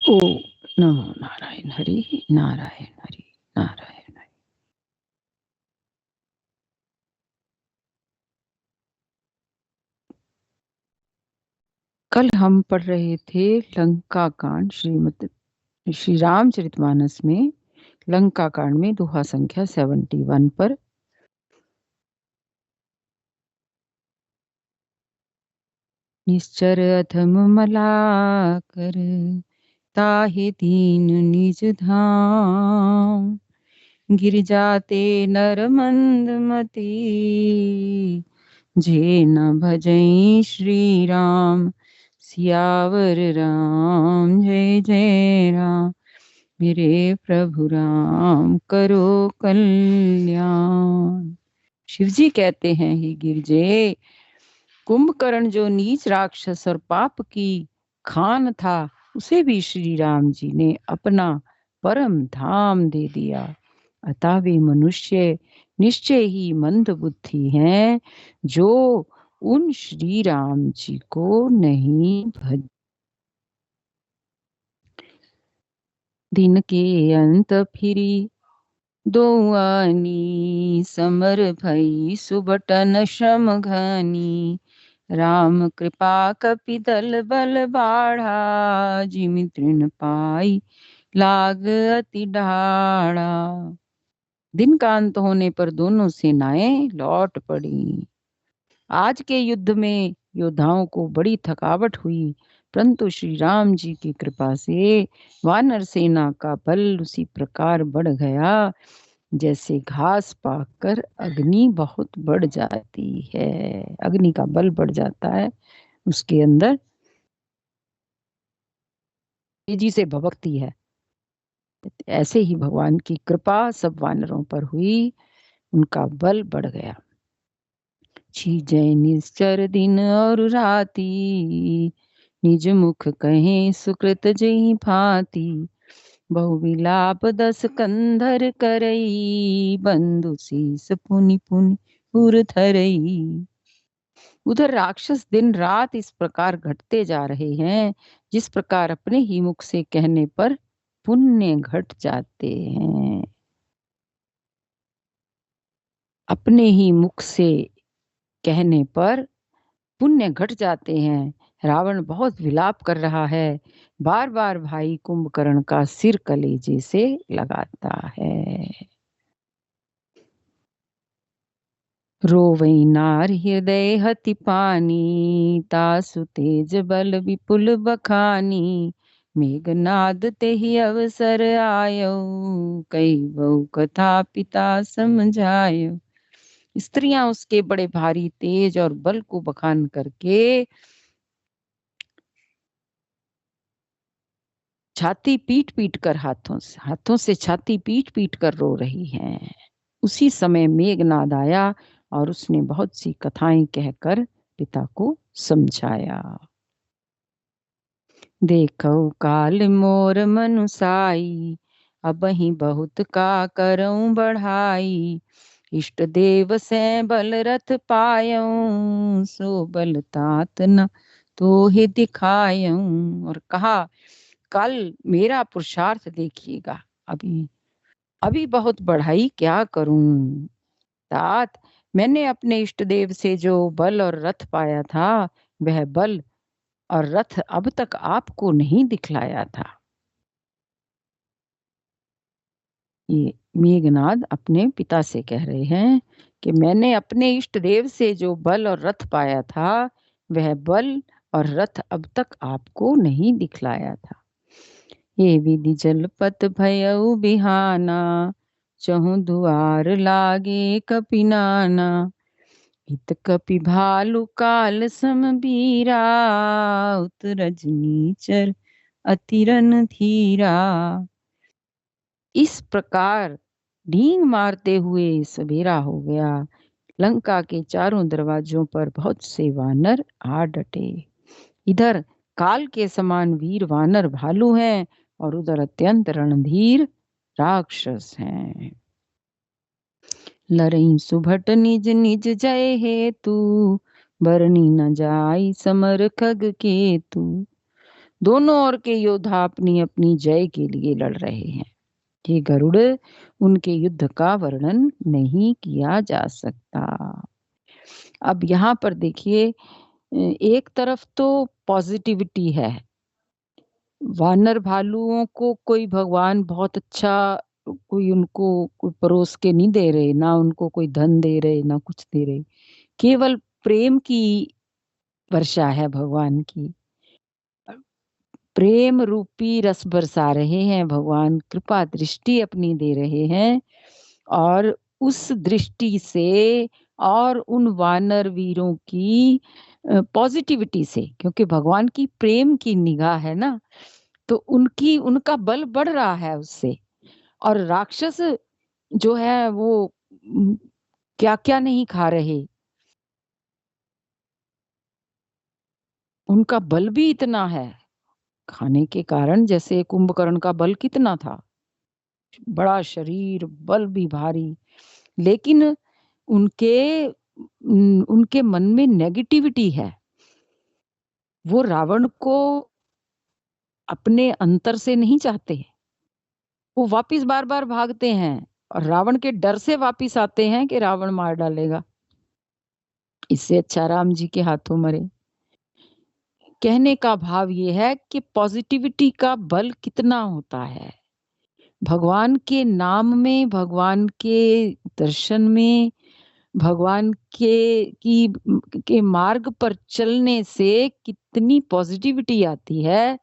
ओ नमो नारायण हरि, नारायण हरि, नारायण हरि। कल हम पढ़ रहे थे लंका कांड, श्री रामचरितमानस में लंका कांड में दोहा संख्या 71 पर। निश्चर अधम मलाकर ताहे दीन निज धाम, गिर जाते नर मंद मती जे न भजई श्री राम। सियावर राम जय जय राम, मेरे प्रभु राम करो कल्याण। शिवजी कहते हैं, ही गिरजे, कुंभकर्ण जो नीच राक्षस और पाप की खान था, उसे भी श्री राम जी ने अपना परम धाम दे दिया। अतः वे मनुष्य निश्चय ही मंद बुद्धि हैं, जो उन श्री राम जी को नहीं भज। दिन के अंत फिरी दो आनी, समर भई सुबटन श्रम घनी। राम कृपा कपि दल बल बाढ़ा, जिमि तृण पाई लाग अति ढाढ़ा। दिन का अंत होने पर दोनों सेनाएं लौट पड़ी। आज के युद्ध में योद्धाओं को बड़ी थकावट हुई, परंतु श्री राम जी की कृपा से वानर सेना का बल उसी प्रकार बढ़ गया जैसे घास पाककर अग्नि बहुत बढ़ जाती है। अग्नि का बल बढ़ जाता है, उसके अंदर तेजी से भभकती है। ऐसे ही भगवान की कृपा सब वानरों पर हुई, उनका बल बढ़ गया। छीजै निश्चर दिन और राती, निज मुख कहें सुकृत जई भांति। बहु विलाप दस कंधर करई, बंधु शीस पुनि पुनि उर धरई। उधर राक्षस दिन रात इस प्रकार घटते जा रहे हैं, जिस प्रकार अपने ही मुख से कहने पर पुण्य घट जाते हैं। अपने ही मुख से कहने पर पुण्य घट जाते हैं। रावण बहुत विलाप कर रहा है, बार बार भाई कुंभकर्ण का सिर कलेजे से लगाता है। रोवई नार हृदय हति पानी, तासु तेज बल विपुल बखानी। मेघनाद तेहि अवसर आयो, कई बहु कथा पिता समझायो। स्त्रियां उसके बड़े भारी तेज और बल को बखान करके छाती पीट पीट कर हाथों से छाती पीट पीट कर रो रही हैं। उसी समय मेघनाद आया और उसने बहुत सी कथाएं कहकर पिता को समझाया। देखो काल मोर मनुसाई, अबहि बहुत का करऊं बढ़ाई। इष्ट देव से बल रथ पायऊं, सो बल तात न तो ही दिखायऊं। और कहा, कल मेरा पुरुषार्थ देखिएगा, अभी अभी बहुत बढ़ाई क्या करूं। तात, मैंने अपने इष्ट देव से जो बल और रथ पाया था, वह बल और रथ अब तक आपको नहीं दिखलाया था। ये मेघनाद अपने पिता से कह रहे हैं कि मैंने अपने इष्ट देव से जो बल और रथ पाया था, वह बल और रथ अब तक आपको नहीं दिखलाया था। ये विधि जलपत भयउ बिहाना, चहु दुआर लागे कपि नाना। इत कपि भालु काल समबीरा, उत रजनीचर अति रन धीरा। इस प्रकार ढींग मारते हुए सवेरा हो गया। लंका के चारों दरवाजों पर बहुत से वानर आ डटे। इधर काल के समान वीर वानर भालू हैं, और उधर अत्यंत रणधीर राक्षस हैं। लरई सुभट निज निज जय हेतु, बरनी न जाई समर खग केतु। दोनों ओर के योद्धा अपनी अपनी जय के लिए लड़ रहे हैं। ये गरुड़, उनके युद्ध का वर्णन नहीं किया जा सकता। अब यहाँ पर देखिए, एक तरफ तो पॉजिटिविटी है, वानर भालुओं को कोई भगवान बहुत अच्छा, कोई उनको कोई परोस के नहीं दे रहे, ना उनको कोई धन दे रहे, ना कुछ दे रहे, केवल प्रेम की वर्षा है भगवान की। प्रेम रूपी रस बरसा रहे हैं भगवान, कृपा दृष्टि अपनी दे रहे हैं। और उस दृष्टि से और उन वानर वीरों की पॉजिटिविटी से, क्योंकि भगवान की प्रेम की निगाह है ना, तो उनका बल बढ़ रहा है उससे। और राक्षस जो है वो क्या क्या नहीं खा रहे, उनका बल भी इतना है खाने के कारण। जैसे कुंभकर्ण का बल कितना था, बड़ा शरीर, बल भी भारी, लेकिन उनके मन में नेगेटिविटी है। वो रावण को अपने अंतर से नहीं चाहते, वो वापिस बार बार भागते हैं और रावण के डर से वापिस आते हैं कि रावण मार डालेगा, इससे अच्छा राम जी के हाथों मरे। कहने का भाव ये है कि पॉजिटिविटी का बल कितना होता है। भगवान के नाम में, भगवान के दर्शन में, भगवान के मार्ग पर चलने से कितनी पॉजिटिविटी आती है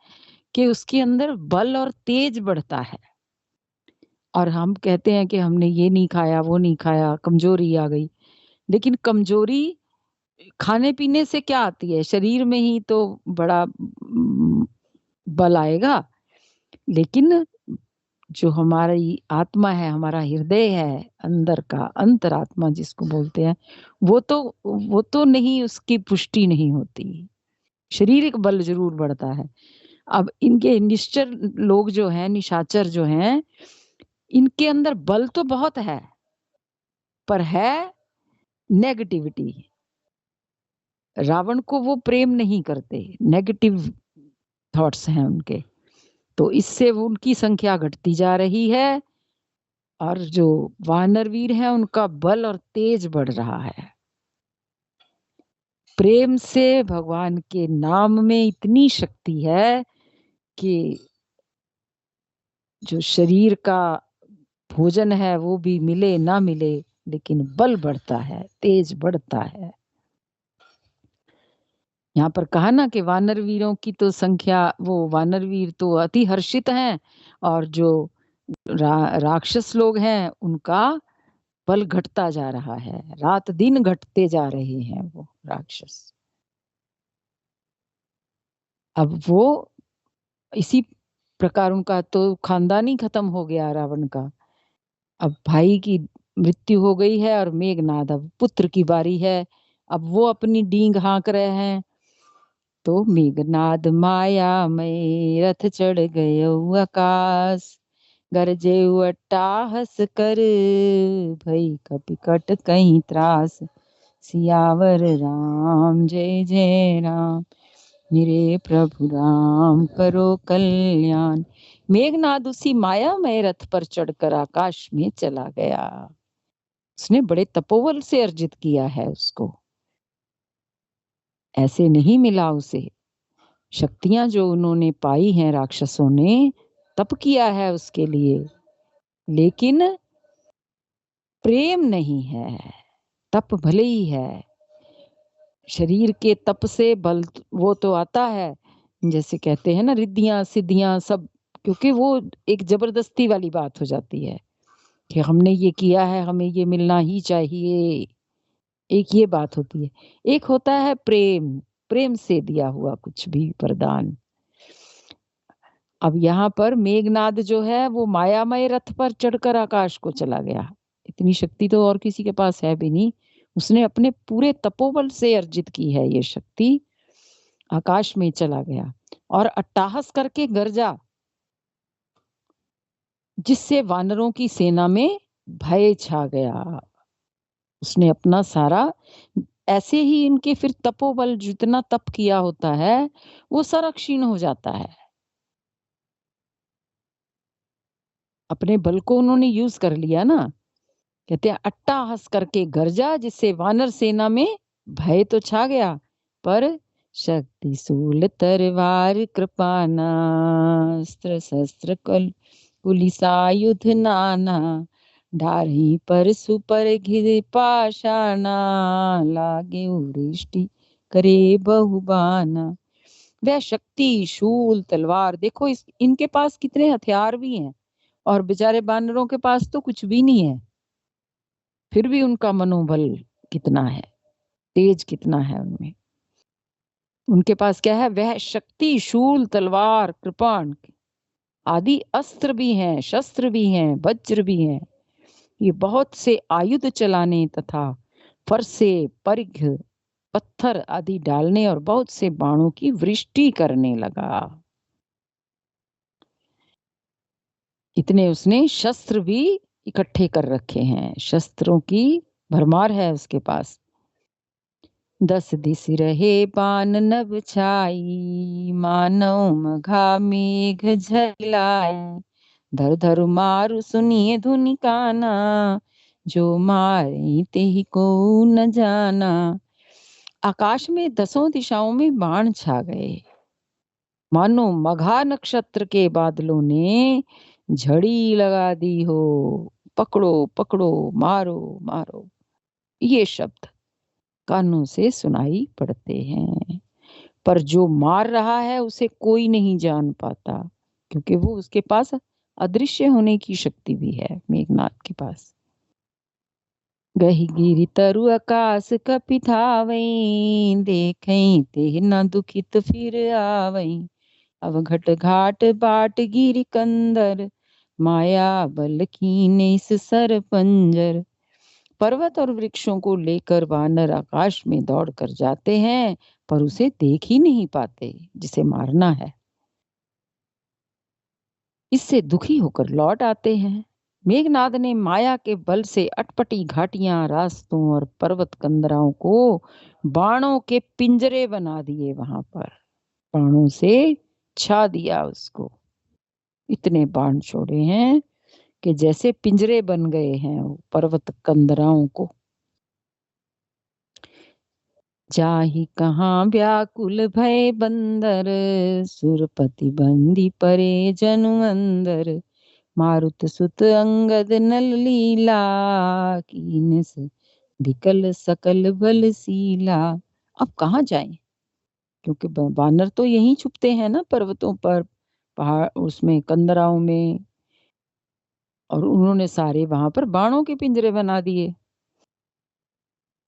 कि उसके अंदर बल और तेज बढ़ता है। और हम कहते हैं कि हमने ये नहीं खाया, वो नहीं खाया, कमजोरी आ गई। लेकिन कमजोरी खाने पीने से क्या आती है, शरीर में ही तो बड़ा बल आएगा। लेकिन जो हमारी आत्मा है, हमारा हृदय है, अंदर का अंतरात्मा जिसको बोलते हैं, वो तो नहीं, उसकी पुष्टि नहीं होती। शारीरिक बल जरूर बढ़ता है। अब इनके निश्चर लोग जो हैं, निशाचर जो हैं, इनके अंदर बल तो बहुत है, पर है नेगेटिविटी। रावण को वो प्रेम नहीं करते, नेगेटिव थॉट्स हैं उनके, तो इससे वो उनकी संख्या घटती जा रही है। और जो वानर वीर हैं उनका बल और तेज बढ़ रहा है। प्रेम से भगवान के नाम में इतनी शक्ति है कि जो शरीर का भोजन है वो भी मिले ना मिले, लेकिन बल बढ़ता है, तेज बढ़ता है। यहाँ पर कहा ना कि वानर वीरों की तो संख्या, वो वानर वीर तो अति हर्षित हैं, और जो राक्षस लोग हैं उनका बल घटता जा रहा है, रात दिन घटते जा रहे हैं वो राक्षस। अब वो इसी प्रकार उनका तो खानदान ही खत्म हो गया रावण का। अब भाई की मृत्यु हो गई है और मेघनाद, अब पुत्र की बारी है। अब वो अपनी डींग हाँक रहे हैं। तो मेघनाद माया में रथ चढ़ गयो आकाश, गरजे अट्टाहस कर, भई कपिकट कहीं त्रास, सियावर राम जय जय राम, मेरे प्रभु राम करो कल्याण। मेघनाद उसी मायामय रथ पर चढ़कर आकाश में चला गया। उसने बड़े तपोबल से अर्जित किया है उसको, ऐसे नहीं मिला उसे। शक्तियां जो उन्होंने पाई हैं राक्षसों ने, तप किया है उसके लिए, लेकिन प्रेम नहीं है। तप भले ही है, शरीर के तप से बल वो तो आता है, जैसे कहते हैं ना रिद्धियां सिद्धियां सब, क्योंकि वो एक जबरदस्ती वाली बात हो जाती है कि हमने ये किया है, हमें ये मिलना ही चाहिए। एक ये बात होती है। एक होता है प्रेम, प्रेम से दिया हुआ कुछ भी वरदान। अब यहाँ पर मेघनाद जो है वो मायामय रथ पर चढ़कर आकाश को चला गया। इतनी शक्ति तो और किसी के पास है भी नहीं, उसने अपने पूरे तपोबल से अर्जित की है ये शक्ति। आकाश में चला गया और अट्टाहस करके गरजा, जिससे वानरों की सेना में भय छा गया। उसने अपना सारा ऐसे ही इनके फिर तपोबल जितना तप किया होता है, वो सारा क्षीण हो जाता है। अपने बल को उन्होंने यूज़ कर लिया ना। कहते हैं अट्टहास करके गर्जा, जिससे वानर सेना में भय तो छा गया, पर शक्ति शूल तलवार कृपाना, अस्त्र शस्त्र कल कुलिसायुध नाना, ढारही पर सुपर घिर पाषाणा, लागे वृष्टि करे बहुबाना। वह शक्ति शूल तलवार, देखो इनके पास कितने हथियार भी हैं, और बेचारे बानरों के पास तो कुछ भी नहीं है। फिर भी उनका मनोबल कितना है, तेज कितना है उनमें। उनके पास क्या है? वह शक्ति शूल तलवार कृपाण आदि अस्त्र भी हैं, शस्त्र भी हैं, वज्र भी हैं। ये बहुत से आयुध चलाने तथा फरसे परिघ पत्थर आदि डालने और बहुत से बाणों की वृष्टि करने लगा। इतने उसने शस्त्र भी इकट्ठे कर रखे हैं, शस्त्रों की भरमार है उसके पास। 10 दिस रहे बान नभ छाई, मानव मघा मेघ झलाए, धर धर मारु सुनिए धुनि काना, जो मारे ते ही को न जाना। आकाश में 10 दिशाओं में बाण छा गए, मानो मघा नक्षत्र के बादलों ने झड़ी लगा दी हो। पकड़ो पकड़ो, मारो मारो, ये शब्द कानों से सुनाई पड़ते हैं। पर जो मार रहा है उसे कोई नहीं जान पाता, क्योंकि वो उसके पास अदृश्य होने की शक्ति भी है मेघनाथ के पास। गही गिरी तरु आकाश कपिथावई, देखें ते न दुखित फिर आवई, अवघट घाट बाट गिरी कंदर, माया बल कीने इस सर पंजर। पर्वत और वृक्षों को लेकर वानर आकाश में दौड़ कर जाते हैं, पर उसे देख ही नहीं पाते जिसे मारना है। इससे दुखी होकर लौट आते हैं। मेघनाद ने माया के बल से अटपटी घाटियां, रास्तों और पर्वत कंदराओं को बाणों के पिंजरे बना दिए। वहां पर बाणों से छा दिया उसको। इतने बाण छोड़े हैं कि जैसे पिंजरे बन गए हैं वो पर्वत कंदराओं को। जाहि कहाँ व्याकुल भय बंदर, सुरपति बंदी परे जनु अंदर, मारुत सुत अंगद नल लीला, कीन से विकल सकल बल सीला। अब कहाँ जाएं? क्योंकि बानर तो यहीं छुपते हैं ना, पर्वतों पर, पहाड़, उसमें कंदराओं में, और उन्होंने सारे वहां पर बाणों के पिंजरे बना दिए।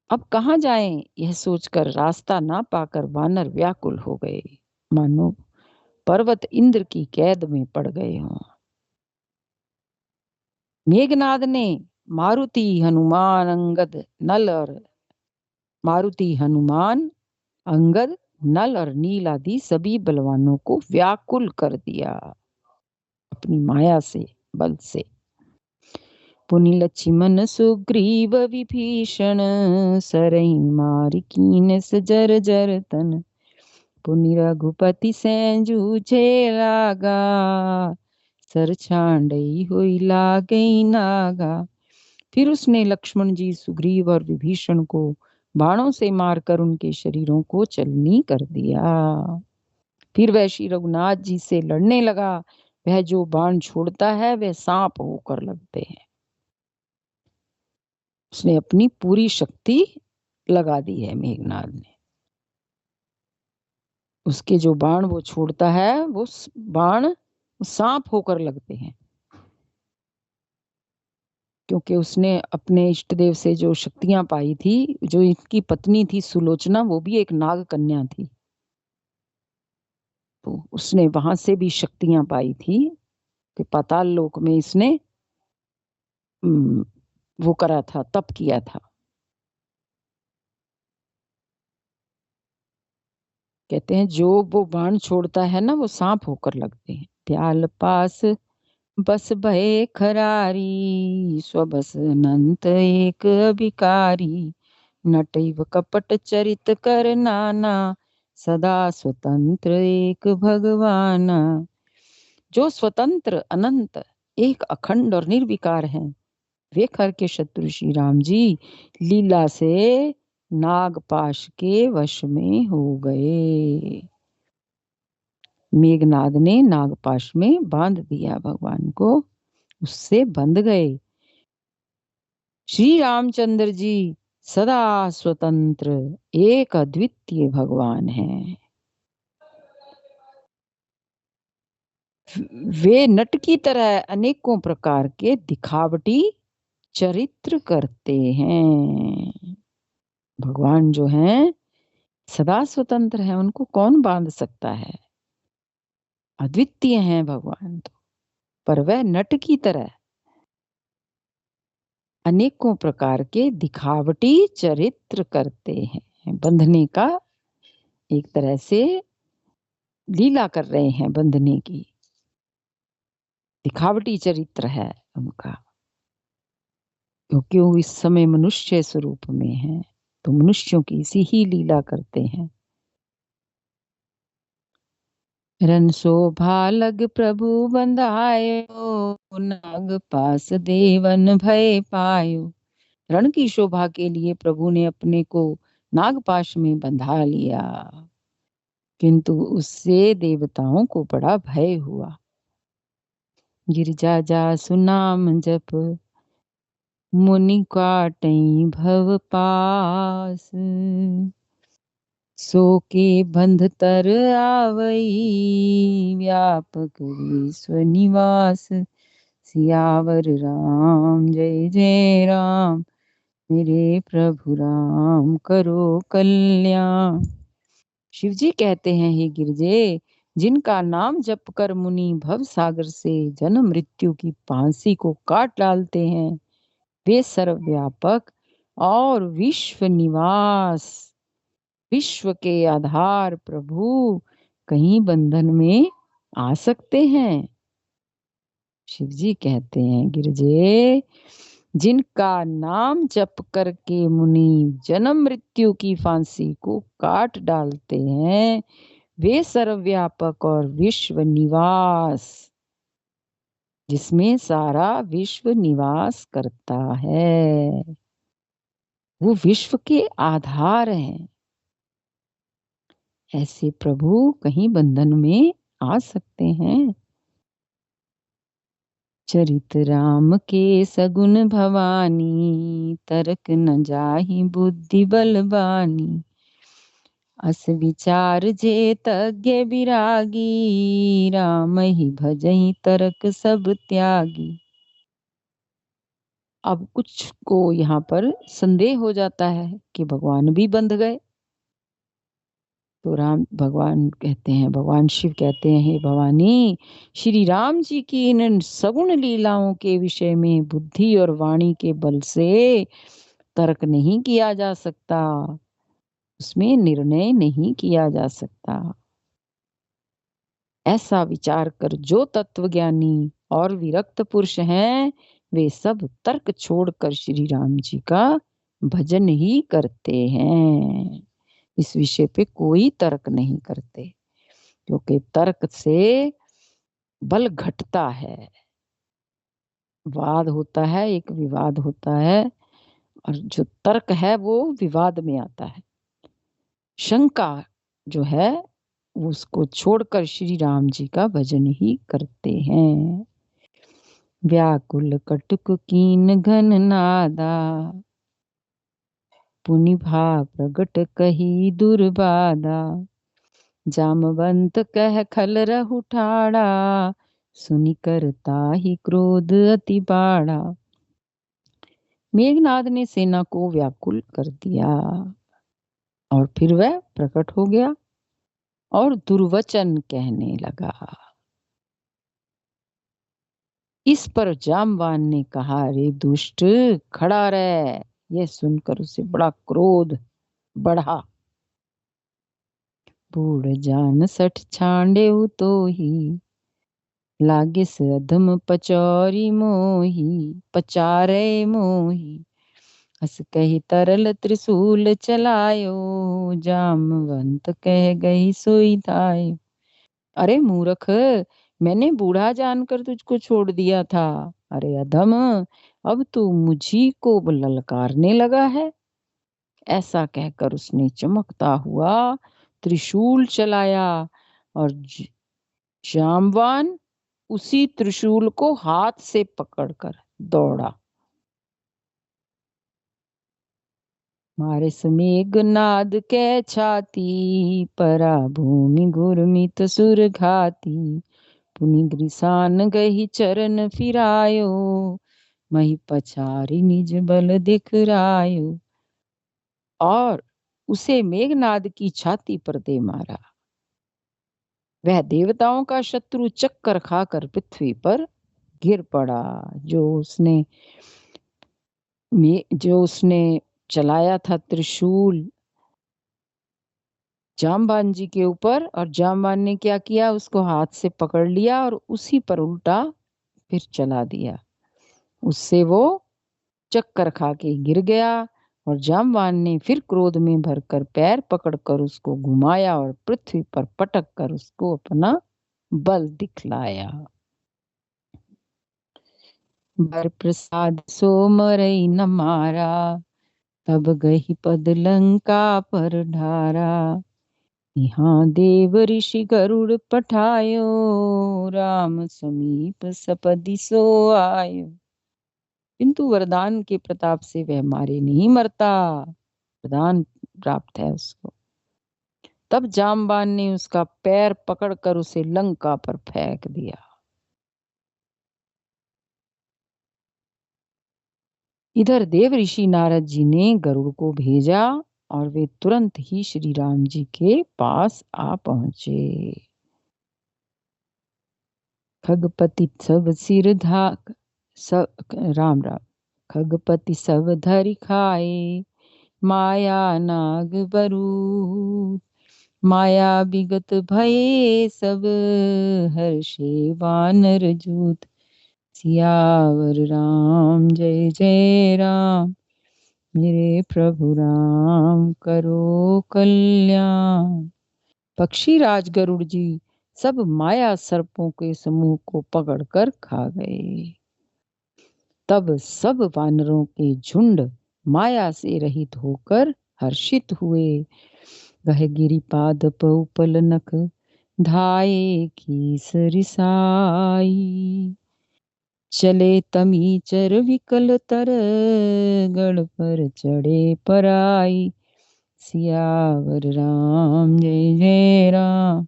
अब कहाँ जाएं? यह सोचकर रास्ता ना पाकर वानर व्याकुल हो गए, मानो पर्वत इंद्र की कैद में पड़ गए हों। मेघनाद ने मारुति हनुमान अंगद नल और मारुति हनुमान अंगद नल और नील आदि सभी बलवानों को व्याकुल कर दिया अपनी माया से, बल से। पुनि लक्ष्मण सुग्रीव विभीषण, सरई मार कीन जर जर तन, पुनि रघुपति सैं जूझे लागा, सर छांडई हुई लागई नागा। फिर उसने लक्ष्मण जी, सुग्रीव और विभीषण को बाणों से मारकर उनके शरीरों को चलनी कर दिया। फिर वह श्री रघुनाथ जी से लड़ने लगा। वह जो बाण छोड़ता है वह सांप होकर लगते हैं। उसने अपनी पूरी शक्ति लगा दी है मेघनाद ने। उसके जो बाण वो छोड़ता है वो बाण सांप होकर लगते हैं, क्योंकि उसने अपने इष्ट देव से जो शक्तियां पाई थी। जो इसकी पत्नी थी सुलोचना, वो भी एक नाग कन्या थी, तो उसने वहां से भी शक्तियां पाई थी कि पाताल लोक में इसने वो करा था, तप किया था। कहते हैं जो वो बाण छोड़ता है ना वो सांप होकर लगते हैं। प्याल पास बस भय खरारी, स्वबस अनंत एक अभिकारी, नटैव कपट चरित कर नाना, सदा स्वतंत्र एक भगवान। जो स्वतंत्र अनंत एक अखंड और निर्विकार हैं, वे खर के शत्रु श्री राम जी लीला से नागपाश के वश में हो गए। मेघनाद ने नागपाश में बांध दिया भगवान को, उससे बंध गए। श्री रामचंद्र जी सदा स्वतंत्र एक अद्वितीय भगवान हैं। वे नट की तरह अनेकों प्रकार के दिखावटी चरित्र करते हैं। भगवान जो हैं सदा स्वतंत्र हैं, उनको कौन बांध सकता है। अद्वितीय हैं भगवान तो, पर वह नट की तरह अनेकों प्रकार के दिखावटी चरित्र करते हैं। बंधने का एक तरह से लीला कर रहे हैं, बंधने की दिखावटी चरित्र है उनका, क्योंकि वो इस समय मनुष्य स्वरूप में है, तो मनुष्यों की इसी ही लीला करते हैं। रन शोभा लग प्रभु बंधायो, नाग पास देवन भय पायो। रण की शोभा के लिए प्रभु ने अपने को नागपाश में बंधा लिया, किंतु उससे देवताओं को बड़ा भय हुआ। गिरजा जा सुनाम जप, मुनि काटई भव पास। सो के बंध तर आवई, व्यापक विश्व निवास। सियावर राम जय जय राम, मेरे प्रभु राम करो कल्याण। शिव जी कहते हैं, हे गिरजे, जिनका नाम जप कर मुनि भव सागर से जन्म मृत्यु की फांसी को काट डालते हैं, वे सर्वव्यापक और विश्व निवास, विश्व के आधार प्रभु कहीं बंधन में आ सकते हैं। शिव जी कहते हैं, गिरजे, जिनका नाम जप करके मुनि जन्म मृत्यु की फांसी को काट डालते हैं, वे सर्वव्यापक और विश्व निवास, जिसमें सारा विश्व निवास करता है, वो विश्व के आधार हैं। ऐसे प्रभु कहीं बंधन में आ सकते हैं। चरित राम के सगुन भवानी, तरक न जाहि बुद्धि बलवानी। अस विचार जे तज्ञ विरागी, राम ही भजहि तरक सब त्यागी। अब कुछ को यहाँ पर संदेह हो जाता है कि भगवान भी बंध गए, तो राम भगवान कहते हैं, भगवान शिव कहते हैं, हे भवानी, श्री राम जी की इन सगुण लीलाओं के विषय में बुद्धि और वाणी के बल से तर्क नहीं किया जा सकता, उसमें निर्णय नहीं किया जा सकता। ऐसा विचार कर जो तत्वज्ञानी और विरक्त पुरुष हैं, वे सब तर्क छोड़कर श्री राम जी का भजन ही करते हैं। इस विषय पे कोई तर्क नहीं करते, क्योंकि तर्क से बल घटता है, वाद होता है, एक विवाद होता है, और जो तर्क है वो विवाद में आता है। शंका जो है उसको छोड़कर श्री राम जी का भजन ही करते हैं। व्याकुल कटुक कीन घन नादा, पुनि भा प्रगट कही दुर्बादा। जामवंत कह खल रहु ठाड़ा, सुनि कर ताहि क्रोध अति बाड़ा। मेघनाद ने सेना को व्याकुल कर दिया और फिर वह प्रकट हो गया और दुर्वचन कहने लगा। इस पर जामवान ने कहा, रे दुष्ट खड़ा रह। यह सुनकर उसे बड़ा क्रोध बढ़ा। बूढ़ जान सठ छांडे तो ही, लागिस अधम पचौरी मोही, पचारे मोही। हस कही तरल त्रिशूल चलायो, जामवंत कह गई सोई धाय। अरे मूर्ख, मैंने बूढ़ा जानकर तुझको छोड़ दिया था। अरे अधम, अब तू मुझी को ललकारने लगा है। ऐसा कहकर उसने चमकता हुआ त्रिशूल चलाया और जामवान उसी त्रिशूल को हाथ से पकड़कर दौड़ा। मारे समेघ नाद कै छाती, परा भूमि घुरमित सुर घाती। पुनि ग्रिसान गही चरण फिरायो, मही पछारी निज बल दिखरायो। और उसे मेघनाद की छाती पर दे मारा। वह देवताओं का शत्रु चक्कर खाकर पृथ्वी पर गिर पड़ा। जो उसने चलाया था त्रिशूल जामवान जी के ऊपर, और जामवान ने क्या किया, उसको हाथ से पकड़ लिया और उसी पर उल्टा फिर चला दिया। उससे वो चक्कर खा के गिर गया और जामवान ने फिर क्रोध में भरकर पैर पकड़कर उसको घुमाया और पृथ्वी पर पटक कर उसको अपना बल दिखलाया। बर प्रसाद सो मरई न मारा, तब गही पद लंका पर ढारा। यहाँ देव ऋषि गरुड़ पठायो, राम समीप सपदि सो आयो। किंतु वरदान के प्रताप से वह मारे नहीं मरता, वरदान प्राप्त है उसको। तब जामवान ने उसका पैर पकड़कर उसे लंका पर फेंक दिया। इधर देव ऋषि नारद जी ने गरुड़ को भेजा और वे तुरंत ही श्री राम जी के पास आ पहुंचे। खगपति सब सिर धाक सब राम राम। खगपति सब धरि खाए, माया नाग बरू। माया विगत भये सब, हर्षे वानर जूत। सियावर राम जय जय राम, मेरे प्रभु राम करो कल्याण। पक्षी राज गरुड़ जी सब माया सर्पों के समूह को पकड़कर खा गए। तब सब वानरों के झुंड माया से रहित होकर हर्षित हुए। वह गिरिपाद पौपल नख, धाये की सरिसाई। चले तमीचर विकल तर, गढ़ पर चढ़े पराई। सियावर राम जय जय राम,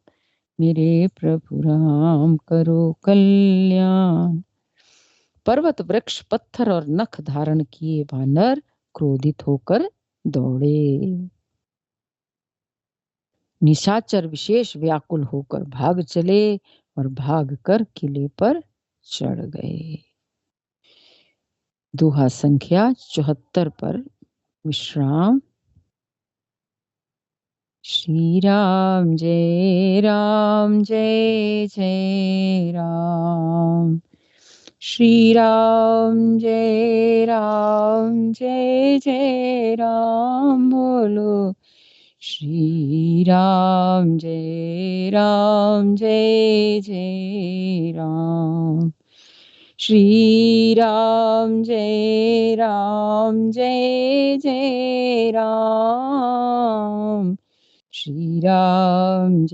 मेरे प्रभु राम करो कल्याण। पर्वत वृक्ष पत्थर और नख धारण किए वानर क्रोधित होकर दौड़े। निशाचर विशेष व्याकुल होकर भाग चले और भाग कर किले पर चढ़ गए। दोहा संख्या 74 पर विश्राम। श्री राम जय राम जय जय राम। श्री राम जय जय राम बोलो। श्री राम जय जय राम। श्री राम जय जय राम। श्री राम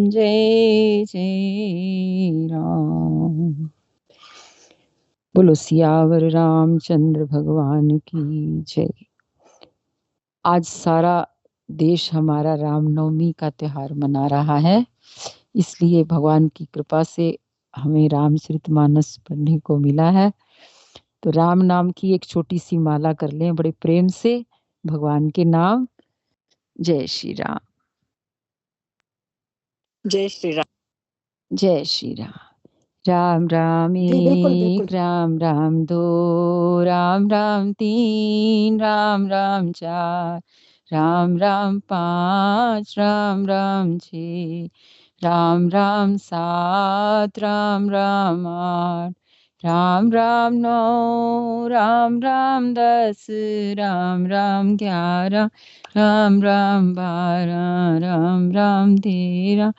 जय जय राम। बोलो सियावर रामचंद्र भगवान की जय। आज सारा देश हमारा रामनवमी का त्योहार मना रहा है, इसलिए भगवान की कृपा से हमें रामचरितमानस पढ़ने को मिला है। तो राम नाम की एक छोटी सी माला कर लें बड़े प्रेम से भगवान के नाम। जय श्री राम। जय श्री राम। जय श्री राम। राम राम बिल्कुल एक, बिल्कुल। राम राम दो, राम राम तीन, राम राम चार, राम राम पाँच, राम राम छः, राम राम सात, राम राम आठ, राम राम 9, राम राम 10, राम राम 11, राम राम 12, राम राम 13,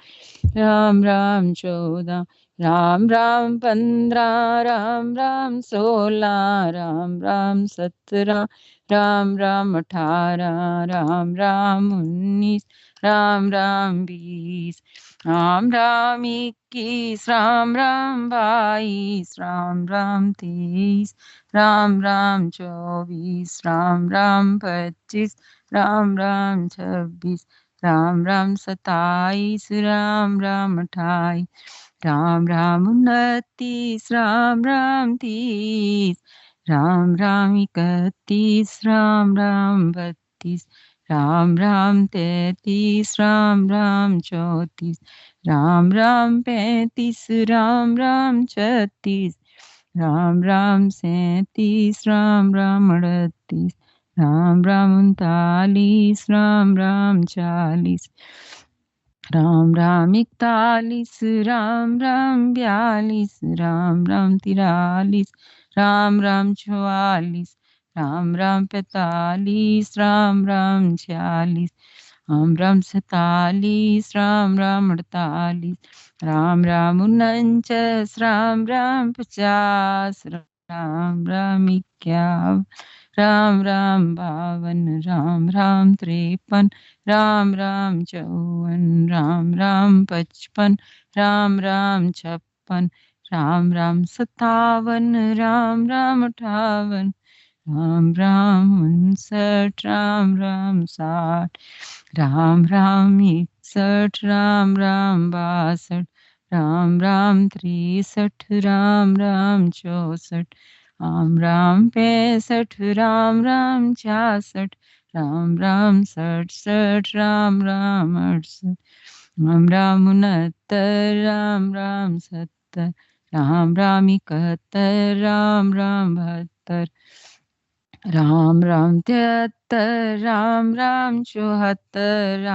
राम राम 14, राम राम 15, राम राम 16, राम राम 17, राम राम 18, राम राम 19, राम राम 20, राम राम 21, राम राम 22, राम राम 23, राम राम 24, राम राम 25, राम राम 26, राम राम 27, राम राम 28, राम राम 29, राम राम 30, राम राम 31, राम राम 32, राम राम 33, राम राम 34, राम राम 35, राम राम 36, राम राम 37, राम राम 38, राम राम 39, राम राम 40, राम राम 41, राम राम 42, राम राम 43, राम राम 44, राम राम 45, राम राम 46, राम राम 47, राम राम 48, राम राम 49, राम राम 50, राम राम 51, राम राम 52, राम राम 53, राम राम 54, राम राम 55, राम राम 56, राम राम 57, राम राम 58, राम राम 59, राम राम 60, राम राम 61, राम राम 62, राम राम 63, राम राम 64, राम राम 65, राम राम 66, राम राम 67, राम राम 68, राम राम 69, राम राम 70, राम राम 71, राम राम 72, राम राम 73, राम राम 74,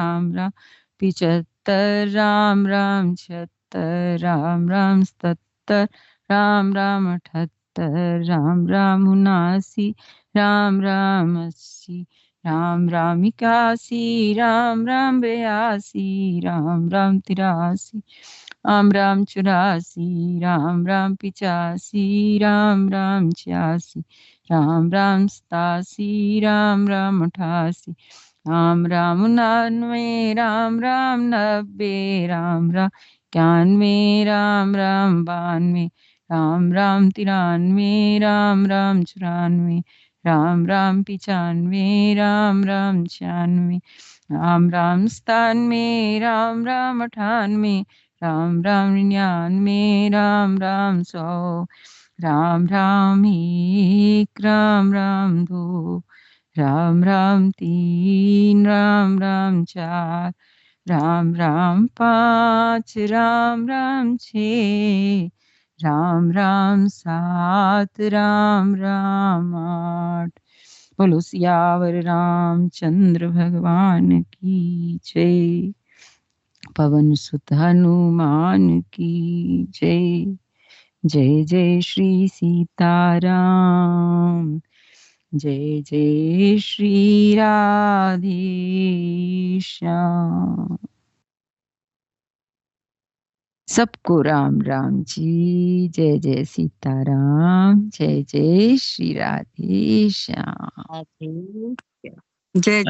राम राम 75, राम राम 76, राम राम 77, राम राम 78, राम राम 79, राम राम 80, राम राम 81, राम राम 82, राम राम 83, राम राम 84, राम राम 85, राम राम 86, राम राम 87, राम राम 88, राम राम 99, राम राम 90, राम राम 91, राम राम 92, राम राम 93, राम राम 94, राम राम 95, राम राम 96, राम राम 97, राम राम 98, राम राम 99, राम राम 100, राम राम 1, राम राम 2, राम राम 3, राम राम 4, राम राम 5, राम राम 6, राम राम 7, राम राम 8। बोलो सियावर रामचंद्र भगवान की जय। पवन सुत हनुमान की जय। जय जय श्री सीताराम, जय जय श्री राधे श्याम। सबको राम राम जी। जय जय सीताराम, जय जय श्री राधे श्याम। जय जय